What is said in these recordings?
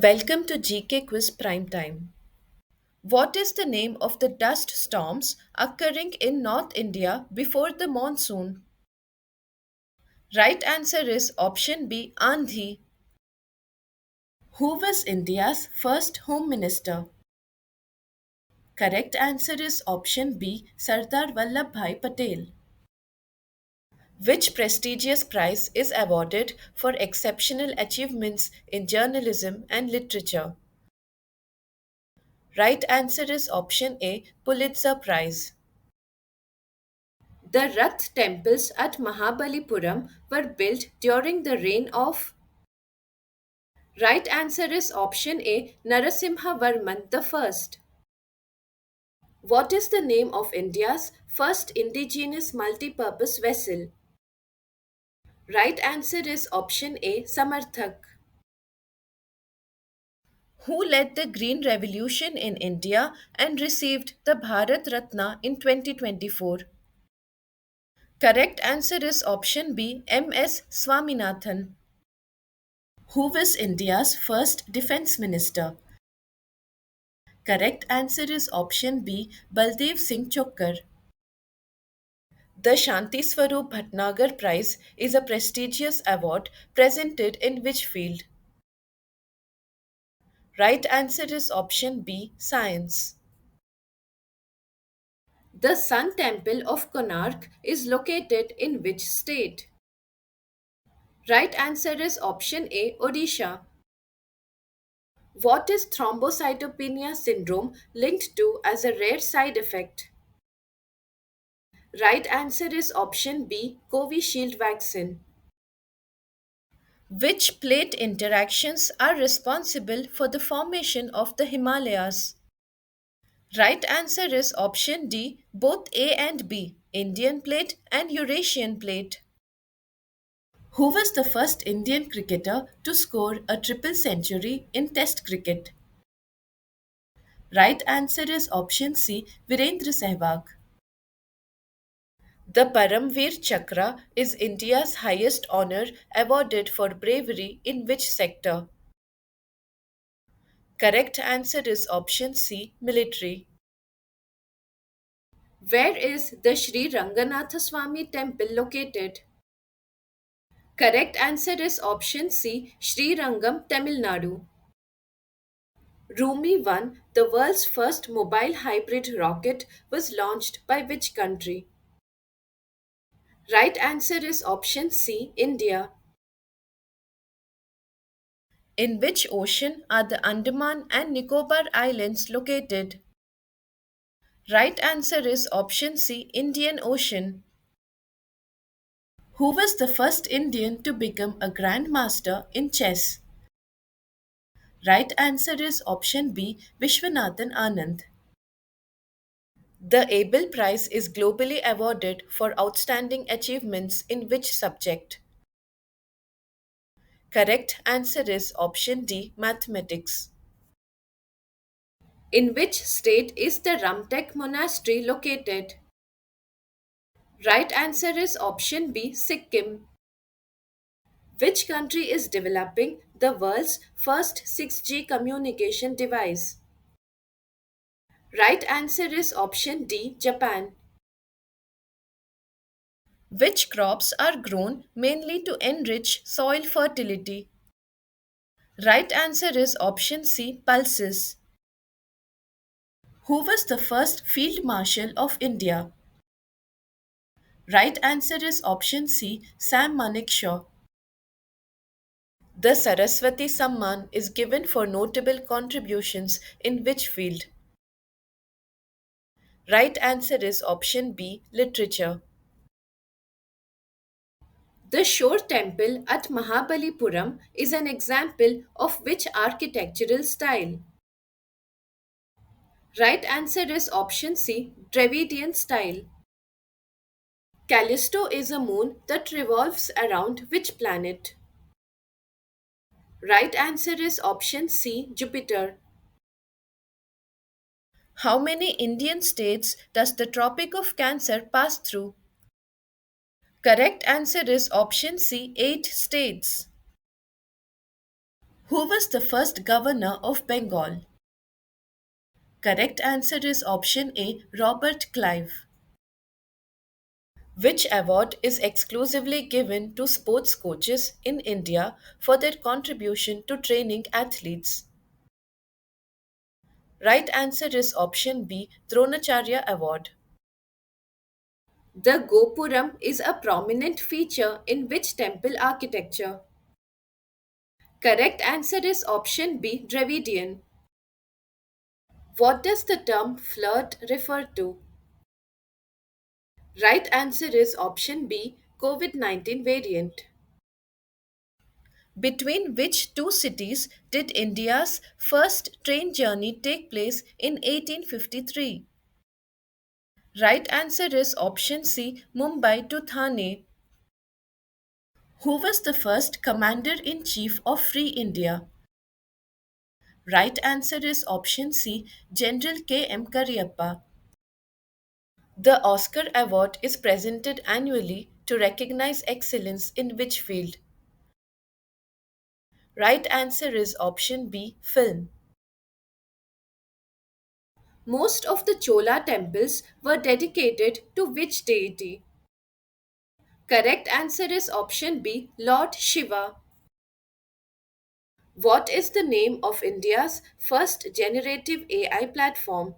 Welcome to GK Quiz Prime Time. What is the name of the dust storms occurring in North India before the monsoon? Right answer is option B, Andhi. Who was India's first Home Minister? Correct answer is option B, Sardar Vallabhbhai Patel. Which prestigious prize is awarded for exceptional achievements in journalism and literature? Right answer is option A, Pulitzer Prize. The Rath temples at Mahabalipuram were built during the reign of. Right answer is option A, Narasimha Varman I. What is the name of India's first indigenous multi-purpose vessel? Right answer is option A, Samarthak. Who led the Green Revolution in India and received the Bharat Ratna in 2024? Correct answer is option B, M.S. Swaminathan. Who was India's first defense minister? Correct answer is option B, Baldev Singh Chokkar. The Shanti Swarup Bhatnagar Prize is a prestigious award presented in which field? Right answer is option B, science. The Sun Temple of Konark is located in which state? Right answer is option A, Odisha. What is thrombocytopenia syndrome linked to as a rare side effect? Right answer is option B, Covishield vaccine. Which plate interactions are responsible for the formation of the Himalayas? Right answer is option D, both A and B, Indian plate and Eurasian plate. Who was the first Indian cricketer to score a triple century in Test cricket? Right answer is option C, Virendra Sehwag. The Paramveer Chakra is India's highest honor awarded for bravery in which sector? Correct answer is option C, military. Where is the Sri Ranganatha Swami temple located? Correct answer is option C, Sri Rangam, Tamil Nadu. Rumi 1, the world's first mobile hybrid rocket, was launched by which country? Right answer is option C, India. In which ocean are the Andaman and Nicobar Islands located? Right answer is option C, Indian Ocean. Who was the first Indian to become a grandmaster in chess? Right answer is option B, Vishwanathan Anand. The Abel Prize is globally awarded for outstanding achievements in which subject? Correct answer is option D, mathematics. In which state is the Ramtek monastery located? Right answer is option B, Sikkim. Which country is developing the world's first 6G communication device? Right answer is option D, Japan. Which crops are grown mainly to enrich soil fertility? Right answer is option C, pulses. Who was the first Field Marshal of India? Right answer is option C, Sam Manekshaw. The Saraswati Samman is given for notable contributions in which field? Right answer is option B, literature. The Shore Temple at Mahabalipuram is an example of which architectural style? Right answer is option C, Dravidian style. Callisto is a moon that revolves around which planet? Right answer is option C, Jupiter. How many Indian states does the Tropic of Cancer pass through? Correct answer is option C, 8 states. Who was the first governor of Bengal? Correct answer is option A, Robert Clive. Which award is exclusively given to sports coaches in India for their contribution to training athletes? Right answer is option B, Dronacharya Award. The Gopuram is a prominent feature in which temple architecture? Correct answer is option B, Dravidian. What does the term flirt refer to? Right answer is option B, COVID 19 variant. Between which two cities did India's first train journey take place in 1853? Right answer is option C, Mumbai to Thane. Who was the first commander in chief of Free India? Right answer is option C, General K.M. Cariappa. The Oscar Award is presented annually to recognize excellence in which field? Right answer is option B, film. Most of the Chola temples were dedicated to which deity? Correct answer is option B, Lord Shiva. What is the name of India's first generative AI platform?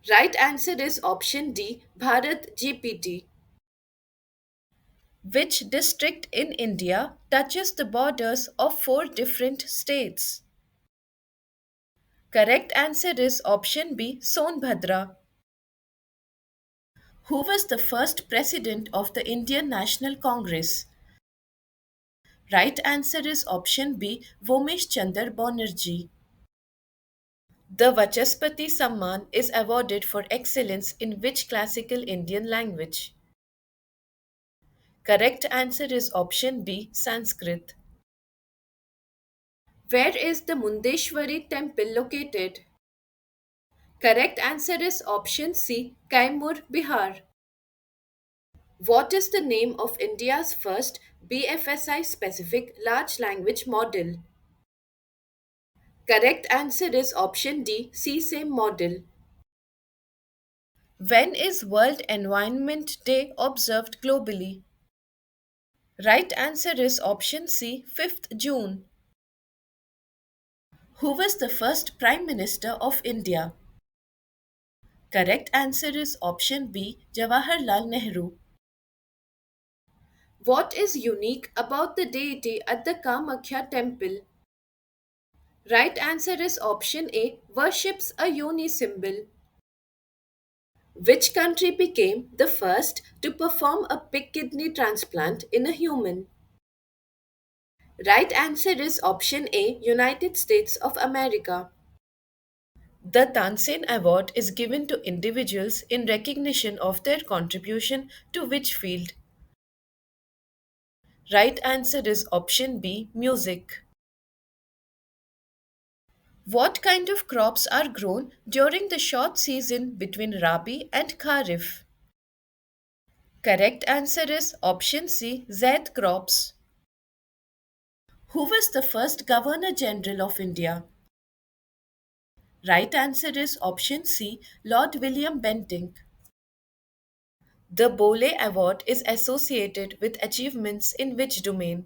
Right answer is option D, Bharat GPT. Which district in India touches the borders of four different states? Correct answer is option B, Sonbhadra. Who was the first president of the Indian National Congress? Right answer is option B, Vomesh Chandar Banerjee. The Vachaspati Samman is awarded for excellence in which classical Indian language? Correct answer is option B, Sanskrit. Where is the Mundeshwari temple located? Correct answer is option C, Kaimur, Bihar. What is the name of India's first BFSI specific large language model? Correct answer is option D, CSAME model. When is World Environment Day observed globally? Right answer is option C, 5th June. Who was the first Prime Minister of India? Correct answer is option B, Jawaharlal Nehru. What is unique about the deity at the Kamakhya temple? Right answer is option A, worships a yoni symbol. Which country became the first to perform a pig kidney transplant in a human? Right answer is option A, United States of America. The Tansen Award is given to individuals in recognition of their contribution to which field? Right answer is option B, music. What kind of crops are grown during the short season between Rabi and Kharif? Correct answer is option C, Zaid crops. Who was the first Governor General of India? Right answer is option C, Lord William Bentinck. The Bole Award is associated with achievements in which domain?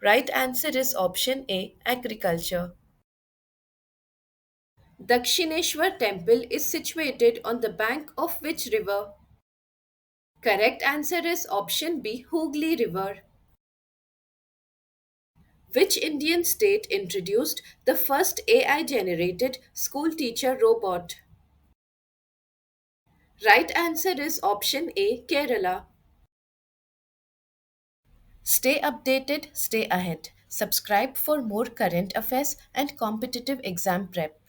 Right answer is option A, agriculture. Dakshineshwar temple is situated on the bank of which river? Correct answer is option B, Hooghly River. Which Indian state introduced the first AI generated school teacher robot? Right answer is option A, Kerala. Stay updated, stay ahead. Subscribe for more current affairs and competitive exam prep.